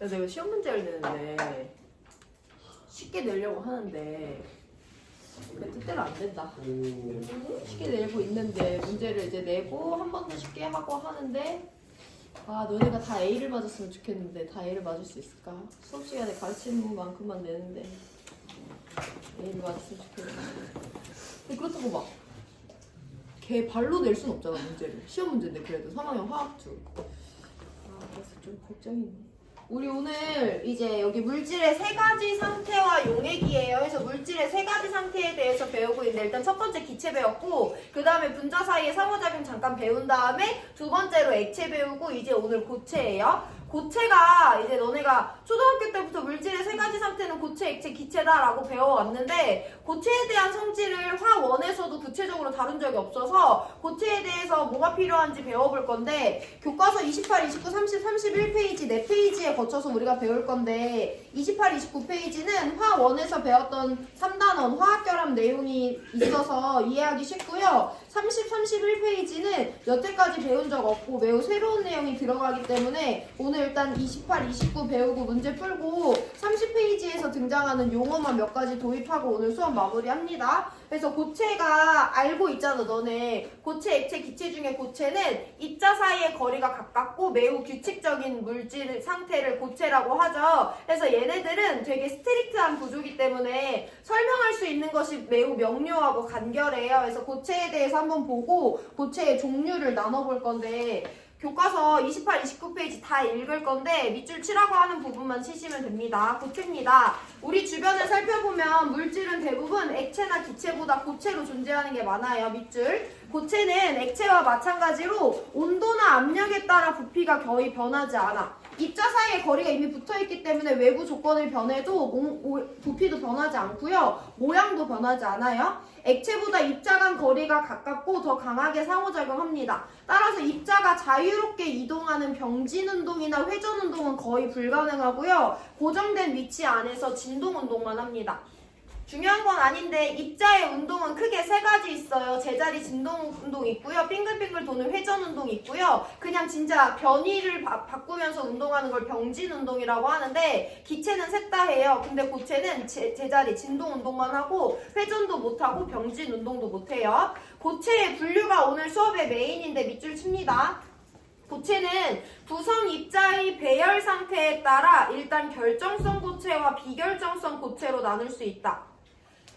내가 시험 문제를 내는데 쉽게 내려고 하는데 내 뜻대로 안 된다. 쉽게 내고 있는데 문제를 이제 내고 한 번 더 쉽게 하고 하는데 아 너네가 다 A를 맞았으면 좋겠는데 다 A를 맞을 수 있을까? 수업 시간에 가르치는 만큼만 내는데 A를 맞았으면 좋겠는데 근데 그렇다고 막 걔 발로 낼 순 없잖아 문제를. 시험 문제인데 그래도 3학년 화학2 그래서 좀 걱정이네. 우리 오늘 이제 여기 물질의 세 가지 상태와 용액이에요. 그래서 물질의 세 가지 상태에 대해서 배우고 있는데 일단 첫 번째 기체 배웠고 그 다음에 분자 사이의 상호작용 잠깐 배운 다음에 두 번째로 액체 배우고 이제 오늘 고체예요. 고체가 이제 너네가 초등학교 때부터 물질의 세 가지 상태는 고체, 액체, 기체다라고 배워왔는데 고체에 대한 성질을 화원에서도 구체적으로 다룬 적이 없어서 고체에 대해서 뭐가 필요한지 배워볼 건데 교과서 28, 29, 30, 31페이지 4페이지에 거쳐서 우리가 배울 건데 28, 29페이지는 화원에서 배웠던 3단원 화학결합 내용이 있어서 이해하기 쉽고요. 30, 31페이지는 여태까지 배운 적 없고 매우 새로운 내용이 들어가기 때문에 오늘 일단 28, 29 배우고 문제 풀고 30페이지에서 등장하는 용어만 몇 가지 도입하고 오늘 수업 마무리합니다. 그래서 고체가 알고 있잖아 너네. 고체, 액체, 기체 중에 고체는 입자 사이의 거리가 가깝고 매우 규칙적인 물질 상태를 고체라고 하죠. 그래서 얘네들은 되게 스트릭트한 구조이기 때문에 설명할 수 있는 것이 매우 명료하고 간결해요. 그래서 고체에 대해서 한번 보고 고체의 종류를 나눠볼 건데 교과서 28, 29페이지 다 읽을 건데 밑줄 치라고 하는 부분만 치시면 됩니다. 고체입니다. 우리 주변을 살펴보면 물질은 대부분 액체나 기체보다 고체로 존재하는 게 많아요. 밑줄. 고체는 액체와 마찬가지로 온도나 압력에 따라 부피가 거의 변하지 않아. 입자 사이의 거리가 이미 붙어있기 때문에 외부 조건을 변해도 부피도 변하지 않고요. 모양도 변하지 않아요. 액체보다 입자 간 거리가 가깝고 더 강하게 상호작용합니다. 따라서 입자가 자유롭게 이동하는 병진운동이나 회전운동은 거의 불가능하고요. 고정된 위치 안에서 진동운동만 합니다. 중요한 건 아닌데 입자의 운동은 크게 세 가지 있어요. 제자리 진동운동 있고요. 빙글빙글 도는 회전운동 있고요. 그냥 진짜 변위를 바꾸면서 운동하는 걸 병진운동이라고 하는데 기체는 셋 다 해요. 근데 고체는 제자리 진동운동만 하고 회전도 못하고 병진운동도 못해요. 고체의 분류가 오늘 수업의 메인인데 밑줄 칩니다. 고체는 구성 입자의 배열 상태에 따라 일단 결정성 고체와 비결정성 고체로 나눌 수 있다.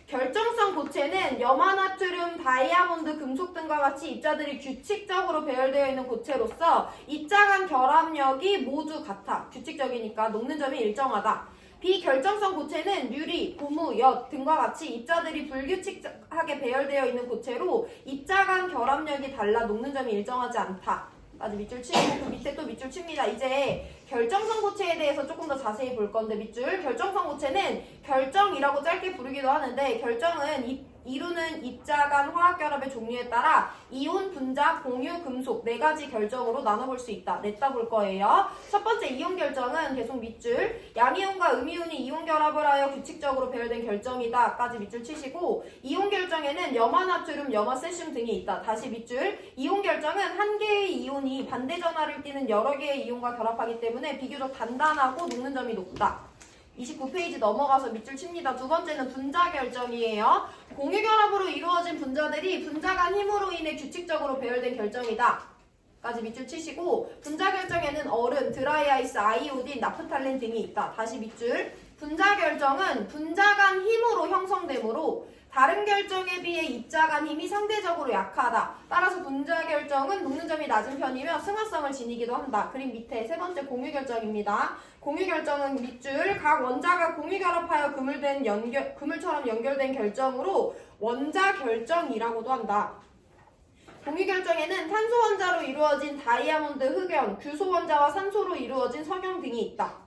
결정성 고체는 염화나트륨, 다이아몬드, 금속 등과 같이 입자들이 규칙적으로 배열되어 있는 고체로서 입자 간 결합력이 모두 같아. 규칙적이니까 녹는 점이 일정하다. 비결정성 고체는 유리, 고무, 엿 등과 같이 입자들이 불규칙하게 배열되어 있는 고체로 입자 간 결합력이 달라 녹는 점이 일정하지 않다. 아직 밑줄 치고 그 밑에 또 밑줄 칩니다. 이제 결정성 고체에 대해서 조금 더 자세히 볼 건데 밑줄. 결정성 고체는 결정이라고 짧게 부르기도 하는데 결정은 이루는 입자 간 화학결합의 종류에 따라 이온, 분자, 공유, 금속 네 가지 결정으로 나눠볼 수 있다. 냈다 볼 거예요. 첫 번째 이온 결정은 계속 밑줄. 양이온과 음이온이 이온 결합을 하여 규칙적으로 배열된 결정이다. 까지 밑줄 치시고 이온 결정에는 염화나트륨, 염화세슘 등이 있다. 다시 밑줄. 이온 결정은 한 개의 이온이 반대 전하를 띠는 여러 개의 이온과 결합하기 때문에 비교적 단단하고 녹는 점이 높다. 29페이지 넘어가서 밑줄 칩니다. 두 번째는 분자 결정이에요. 공유 결합으로 이루어진 분자들이 분자 간 힘으로 인해 규칙적으로 배열된 결정이다. 까지 밑줄 치시고 분자 결정에는 얼음, 드라이아이스, 아이오딘, 나프탈렌 등이 있다. 다시 밑줄. 분자 결정은 분자 간 힘으로 형성되므로 다른 결정에 비해 입자 간 힘이 상대적으로 약하다. 따라서 분자 결정은 녹는 점이 낮은 편이며 승화성을 지니기도 한다. 그림 밑에 세 번째 공유 결정입니다. 공유 결정은 밑줄. 각 원자가 공유 결합하여 그물처럼 연결된 결정으로 원자 결정이라고도 한다. 공유 결정에는 탄소 원자로 이루어진 다이아몬드, 흑연, 규소 원자와 산소로 이루어진 석영 등이 있다.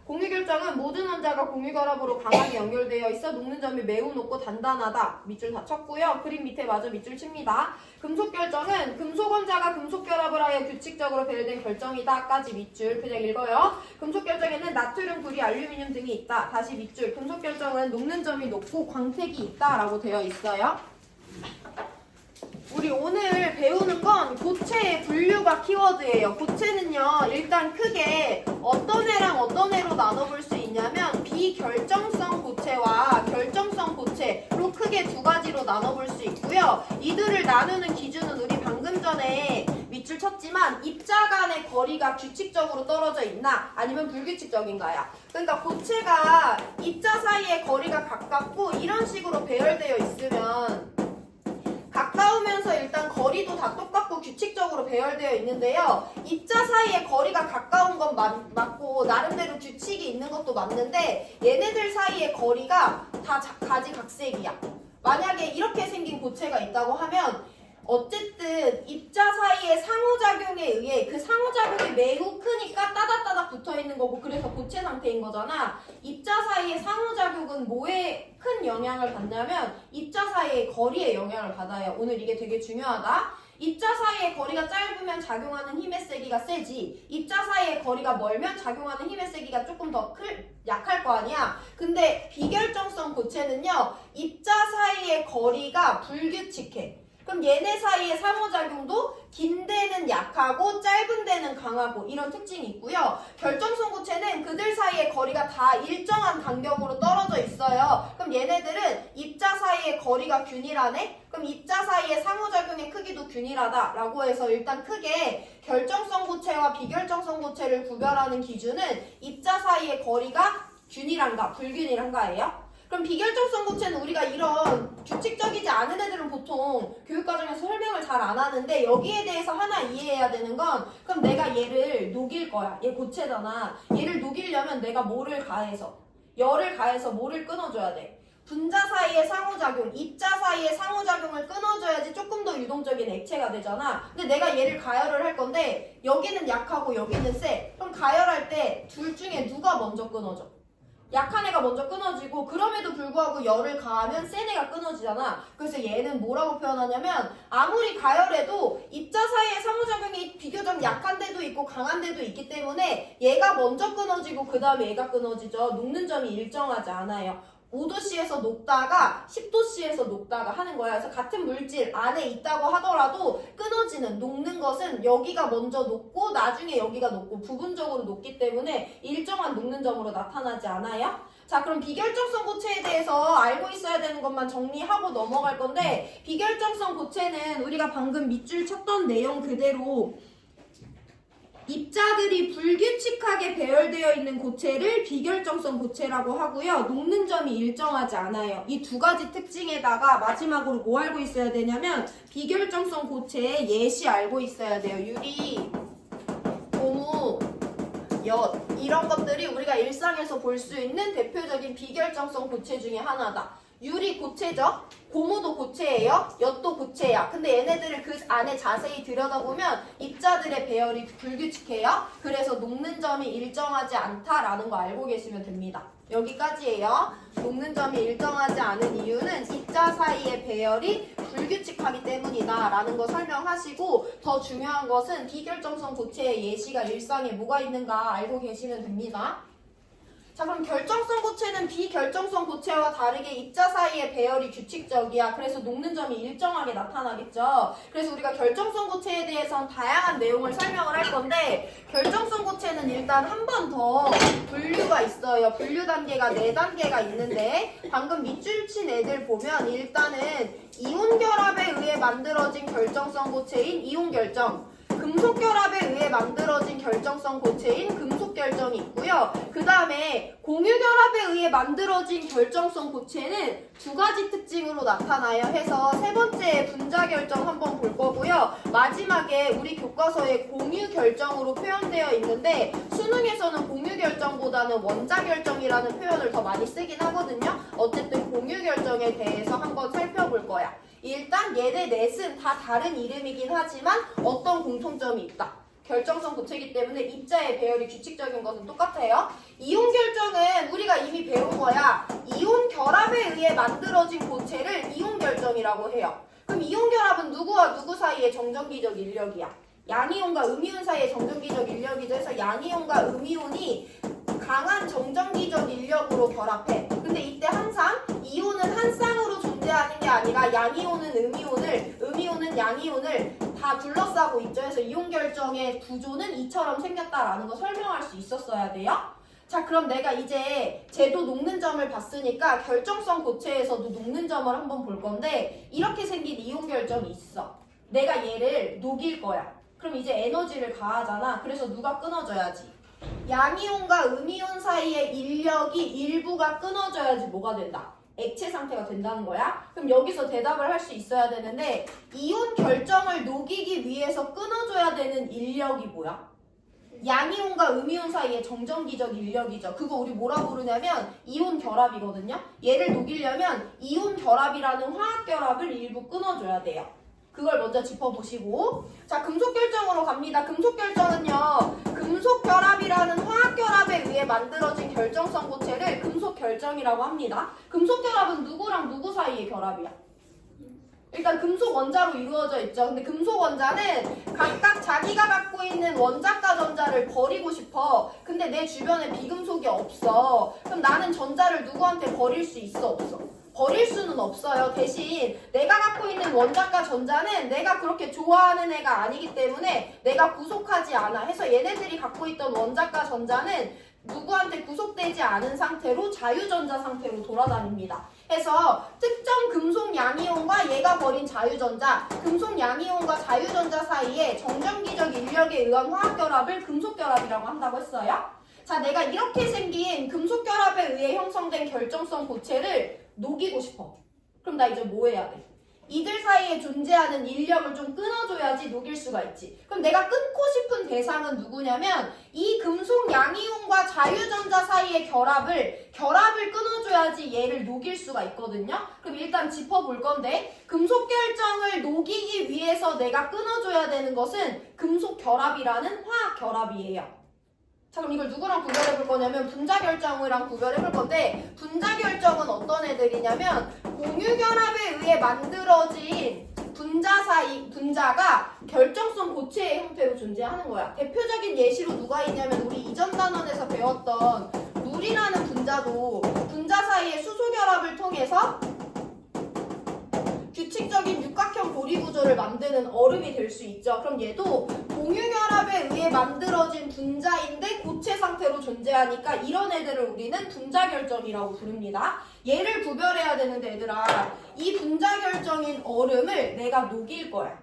공유 결정은 모든 원자가 공유 결합으로 강하게 연결되어 있어 녹는 점이 매우 높고 단단하다. 밑줄 다 쳤고요. 그림 밑에 마저 밑줄 칩니다. 금속 결정은 금속 원자가 금속 결합을 하여 규칙적으로 배열된 결정이다. 까지 밑줄 그냥 읽어요. 금속 결정에는 나트륨, 구리, 알루미늄 등이 있다. 다시 밑줄. 금속 결정은 녹는 점이 높고 광택이 있다. 라고 되어 있어요. 우리 오늘 배우는 건 고체의 분류가 키워드예요. 고체는요 일단 크게 어떤 애랑 어떤 애로 식으로 나눠볼 수 있고요. 이들을 나누는 기준은 우리 방금 전에 밑줄 쳤지만 입자 간의 거리가 규칙적으로 떨어져 있나 아니면 불규칙적인가요? 그러니까 고체가 입자 사이의 거리가 가깝고 이런 식으로 배열되어 있으면 가까우면서 일단 거리도 다 똑같고 규칙적으로 배열되어 있는데요. 입자 사이의 거리가 가까운 건 맞고 나름대로 규칙이 있는 것도 맞는데 얘네들 사이의 거리가 다 가지각색이야. 만약에 이렇게 생긴 고체가 있다고 하면 어쨌든 입자 사이의 상호작용에 의해 그 상호작용이 매우 크니까 따닥따닥 붙어있는 거고 그래서 고체 상태인 거잖아. 입자 사이의 상호작용은 뭐에 큰 영향을 받냐면 입자 사이의 거리에 영향을 받아요. 오늘 이게 되게 중요하다. 입자 사이의 거리가 짧으면 작용하는 힘의 세기가 세지 입자 사이의 거리가 멀면 작용하는 힘의 세기가 조금 더 약할 거 아니야. 근데 비결정성 고체는요 입자 사이의 거리가 불규칙해. 그럼 얘네 사이의 상호작용도 긴 데는 약하고 짧은 데는 강하고 이런 특징이 있고요. 결정성 고체는 그들 사이의 거리가 다 일정한 간격으로 떨어져 있어요. 그럼 얘네들은 입자 사이의 거리가 균일하네? 그럼 입자 사이의 상호작용의 크기도 균일하다라고 해서 일단 크게 결정성 고체와 비결정성 고체를 구별하는 기준은 입자 사이의 거리가 균일한가 불균일한가예요. 그럼 비결정성 고체는 우리가 이런 규칙적이지 않은 애들은 보통 교육과정에서 설명을 잘 안 하는데 여기에 대해서 하나 이해해야 되는 건 그럼 내가 얘를 녹일 거야. 얘 고체잖아. 얘를 녹이려면 내가 뭐를 가해서 열을 가해서 뭐를 끊어줘야 돼. 분자 사이의 상호작용, 입자 사이의 상호작용을 끊어줘야지 조금 더 유동적인 액체가 되잖아. 근데 내가 얘를 가열을 할 건데 여기는 약하고 여기는 세. 그럼 가열할 때 둘 중에 누가 먼저 끊어져? 약한 애가 먼저 끊어지고 그럼에도 불구하고 열을 가하면 센 애가 끊어지잖아. 그래서 얘는 뭐라고 표현하냐면 아무리 가열해도 입자 사이의 상호작용이 비교적 약한 데도 있고 강한 데도 있기 때문에 얘가 먼저 끊어지고 그 다음에 얘가 끊어지죠. 녹는 점이 일정하지 않아요. 5도씨에서 녹다가 10도씨에서 녹다가 하는 거야. 그래서 같은 물질 안에 있다고 하더라도 끊어지는, 녹는 것은 여기가 먼저 녹고 나중에 여기가 녹고 부분적으로 녹기 때문에 일정한 녹는 점으로 나타나지 않아요. 자, 그럼 비결정성 고체에 대해서 알고 있어야 되는 것만 정리하고 넘어갈 건데 비결정성 고체는 우리가 방금 밑줄 쳤던 내용 그대로 입자들이 불규칙하게 배열되어 있는 고체를 비결정성 고체라고 하고요. 녹는 점이 일정하지 않아요. 이 두 가지 특징에다가 마지막으로 뭐 알고 있어야 되냐면 비결정성 고체의 예시 알고 있어야 돼요. 유리, 고무, 엿 이런 것들이 우리가 일상에서 볼 수 있는 대표적인 비결정성 고체 중에 하나다. 유리 고체죠? 고무도 고체예요? 엿도 고체야. 근데 얘네들을 그 안에 자세히 들여다보면 입자들의 배열이 불규칙해요. 그래서 녹는 점이 일정하지 않다라는 거 알고 계시면 됩니다. 여기까지예요. 녹는 점이 일정하지 않은 이유는 입자 사이의 배열이 불규칙하기 때문이다 라는 거 설명하시고 더 중요한 것은 비결정성 고체의 예시가 일상에 뭐가 있는가 알고 계시면 됩니다. 자, 그럼 결정성 고체는 비결정성 고체와 다르게 입자 사이의 배열이 규칙적이야. 그래서 녹는 점이 일정하게 나타나겠죠. 그래서 우리가 결정성 고체에 대해서는 다양한 내용을 설명을 할 건데 결정성 고체는 일단 한 번 더 분류가 있어요. 분류 단계가 4단계가 있는데 방금 밑줄 친 애들 보면 일단은 이온 결합에 의해 만들어진 결정성 고체인 이온 결정, 금속 결합에 의해 만들어진 결정성 고체인 금속 결정이 있고요. 그 다음에 공유 결합에 의해 만들어진 결정성 고체는 두 가지 특징으로 나타나요. 해서 세 번째 분자 결정 한번 볼 거고요. 마지막에 우리 교과서에 공유 결정으로 표현되어 있는데 수능에서는 공유 결정보다는 원자 결정이라는 표현을 더 많이 쓰긴 하거든요. 어쨌든 공유 결정에 대해서 한번 살펴볼 거야. 일단 얘네 넷은 다 다른 이름이긴 하지만 어떤 공통점이 있다. 결정성 고체이기 때문에 입자의 배열이 규칙적인 것은 똑같아요. 이온 결정은 우리가 이미 배운 거야. 이온 결합에 의해 만들어진 고체를 이온 결정이라고 해요. 그럼 이온 결합은 누구와 누구 사이의 정전기적 인력이야? 양이온과 음이온 사이의 정전기적 인력이죠. 그래서 양이온과 음이온이 강한 정전기적 인력으로 결합해. 근데 이때 항상 이온은 한 쌍으로 존재하는 게 아니라 양이온은 음이온을, 음이온은 양이온을 다 둘러싸고 있죠. 그래서 이온 결정의 구조는 이처럼 생겼다라는 거 설명할 수 있었어야 돼요. 자, 그럼 내가 이제 제도 녹는 점을 봤으니까 결정성 고체에서도 녹는 점을 한번 볼 건데 이렇게 생긴 이온 결정이 있어. 내가 얘를 녹일 거야. 그럼 이제 에너지를 가하잖아. 그래서 누가 끊어져야지? 양이온과 음이온 사이의 인력이 일부가 끊어져야지 뭐가 된다? 액체 상태가 된다는 거야. 그럼 여기서 대답을 할 수 있어야 되는데 이온 결정을 녹이기 위해서 끊어줘야 되는 인력이 뭐야? 양이온과 음이온 사이의 정전기적 인력이죠. 그거 우리 뭐라 부르냐면 이온 결합이거든요. 얘를 녹이려면 이온 결합이라는 화학 결합을 일부 끊어줘야 돼요. 그걸 먼저 짚어보시고, 자, 금속 결정으로 갑니다. 금속 결정은요, 금속 결합이라는 화학 결합에 의해 만들어진 결정성 고체를 금속 결정이라고 합니다. 금속 결합은 누구랑 누구 사이의 결합이야? 일단 금속 원자로 이루어져 있죠. 근데 금속 원자는 각각 자기가 갖고 있는 원자가 전자를 버리고 싶어. 근데 내 주변에 비금속이 없어. 그럼 나는 전자를 누구한테 버릴 수 있어, 없어? 버릴 수는 없어요. 대신 내가 갖고 있는 원자가 전자는 내가 그렇게 좋아하는 애가 아니기 때문에 내가 구속하지 않아. 해서 얘네들이 갖고 있던 원자가 전자는 누구한테 구속되지 않은 상태로 자유전자 상태로 돌아다닙니다. 해서 특정 금속 양이온과 얘가 버린 자유전자, 금속 양이온과 자유전자 사이에 정전기적 인력에 의한 화학결합을 금속결합이라고 한다고 했어요. 자, 내가 이렇게 생긴 금속결합에 의해 형성된 결정성 고체를 녹이고 싶어. 그럼 나 이제 뭐 해야 돼? 이들 사이에 존재하는 인력을 좀 끊어줘야지 녹일 수가 있지. 그럼 내가 끊고 싶은 대상은 누구냐면 이 금속 양이온과 자유전자 사이의 결합을 끊어줘야지 얘를 녹일 수가 있거든요. 그럼 일단 짚어볼 건데 금속 결정을 녹이기 위해서 내가 끊어줘야 되는 것은 금속 결합이라는 화학 결합이에요. 자, 그럼 이걸 누구랑 구별해 볼 거냐면 분자 결정이랑 구별해 볼 건데 분자 결정은 어떤 애들이냐면 공유 결합에 의해 만들어진 분자가 결정성 고체의 형태로 존재하는 거야. 대표적인 예시로 누가 있냐면 우리 이전 단원에서 배웠던 물이라는 분자도 분자 사이의 수소 결합을 통해서 규칙적인 육각형 고리 구조를 만드는 얼음이 될 수 있죠. 그럼 얘도 공유 결합에 의해 만들어진 분자인데 고체 상태로 존재하니까 이런 애들을 우리는 분자 결정이라고 부릅니다. 얘를 구별해야 되는데 얘들아, 이 분자 결정인 얼음을 내가 녹일 거야.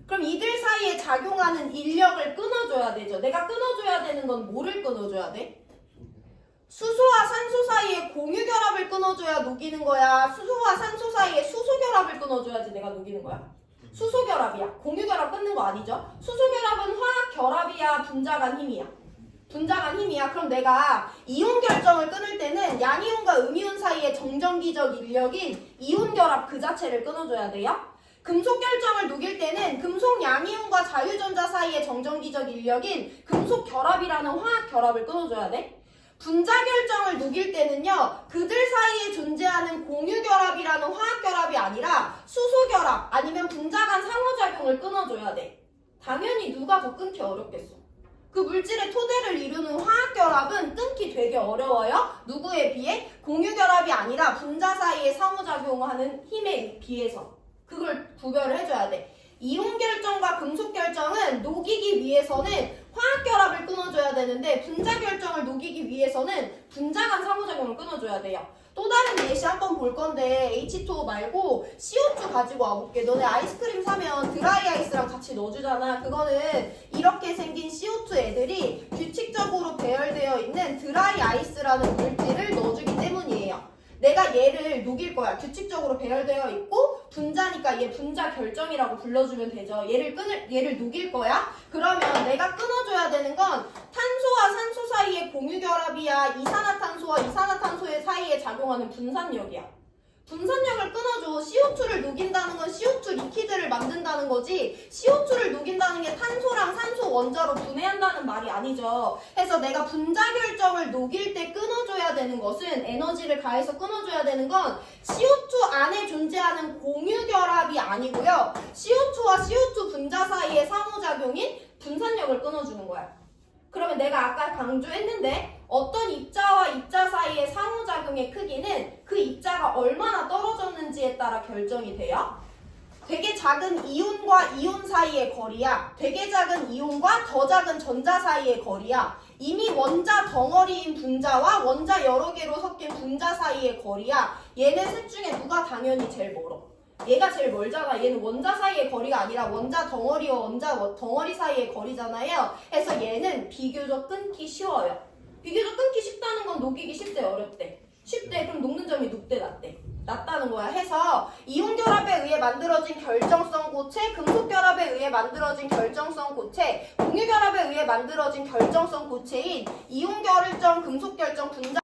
그럼 이들 사이에 작용하는 인력을 끊어줘야 되죠. 내가 끊어줘야 되는 건 뭐를 끊어줘야 돼? 수소와 산소 사이에 공유 결합을 끊어줘야 녹이는 거야? 수소와 산소 사이에 수소 결합을 끊어줘야지 내가 녹이는 거야? 수소 결합이야. 공유 결합 끊는 거 아니죠? 수소 결합은 화학 결합이야? 분자 간 힘이야? 분자 간 힘이야. 그럼 내가 이온 결정을 끊을 때는 양이온과 음이온 사이의 정전기적 인력인 이온 결합 그 자체를 끊어줘야 돼요. 금속 결정을 녹일 때는 금속 양이온과 자유전자 사이의 정전기적 인력인 금속 결합이라는 화학 결합을 끊어줘야 돼. 분자 결정을 녹일 때는요, 그들 사이에 존재하는 공유 결합이라는 화학 결합이 아니라 수소 결합 아니면 분자 간 상호작용을 끊어줘야 돼. 당연히 누가 더 끊기 어렵겠어. 그 물질의 토대를 이루는 화학 결합은 끊기 되게 어려워요. 누구에 비해? 공유 결합이 아니라 분자 사이에 상호작용하는 힘에 비해서. 그걸 구별을 해줘야 돼. 이온 결정과 금속 결정은 녹이기 위해서는 화학 결합을 끊어줘야 되는데 분자 결정을 녹이기 위해서는 분자 간 상호작용을 끊어줘야 돼요. 또 다른 예시 한번 볼 건데 H2O 말고 CO2 가지고 와볼게. 너네 아이스크림 사면 드라이 아이스랑 같이 넣어주잖아. 그거는 이렇게 생긴 CO2 애들이 규칙적으로 배열되어 있는 드라이 아이스라는 물질을 넣어주기 때문이에요. 내가 얘를 녹일 거야. 규칙적으로 배열되어 있고 분자니까 얘 분자 결정이라고 불러주면 되죠. 얘를 녹일 거야. 그러면 내가 끊어줘야 되는 건 탄소와 산소 사이의 공유 결합이야. 이산화탄소와 이산화탄소의 사이에 작용하는 분산력이야. 분산력을 끊어줘. CO2를 녹인다는 건 CO2 리퀴드를 만든다는 거지 CO2를 녹인다는 게 탄소랑 산소 원자로 분해한다는 말이 아니죠. 그래서 내가 분자 결정을 녹일 때 끊어줘야 되는 것은 에너지를 가해서 끊어줘야 되는 건 CO2 안에 존재하는 공유 결합이 아니고요. CO2와 CO2 분자 사이의 상호작용인 분산력을 끊어주는 거야. 그러면 내가 아까 강조했는데 어떤 입자와 입자 사이의 상호작용의 크기는 그 입자가 얼마나 떨어졌는지에 따라 결정이 돼요. 되게 작은 이온과 이온 사이의 거리야. 되게 작은 이온과 더 작은 전자 사이의 거리야. 이미 원자 덩어리인 분자와 원자 여러 개로 섞인 분자 사이의 거리야. 얘네 셋 중에 누가 당연히 제일 멀어? 얘가 제일 멀잖아. 얘는 원자 사이의 거리가 아니라 원자 덩어리와 원자 덩어리 사이의 거리잖아요. 그래서 얘는 비교적 끊기 쉬워요. 비교적 끊기 쉽다는 건 녹이기 쉽대 어렵대? 쉽대. 그럼 녹는 점이 높대 낮대? 낮다는 거야. 해서 이온 결합에 의해 만들어진 결정성 고체, 금속 결합에 의해 만들어진 결정성 고체, 공유 결합에 의해 만들어진 결정성 고체인 이온 결정, 금속 결정, 분자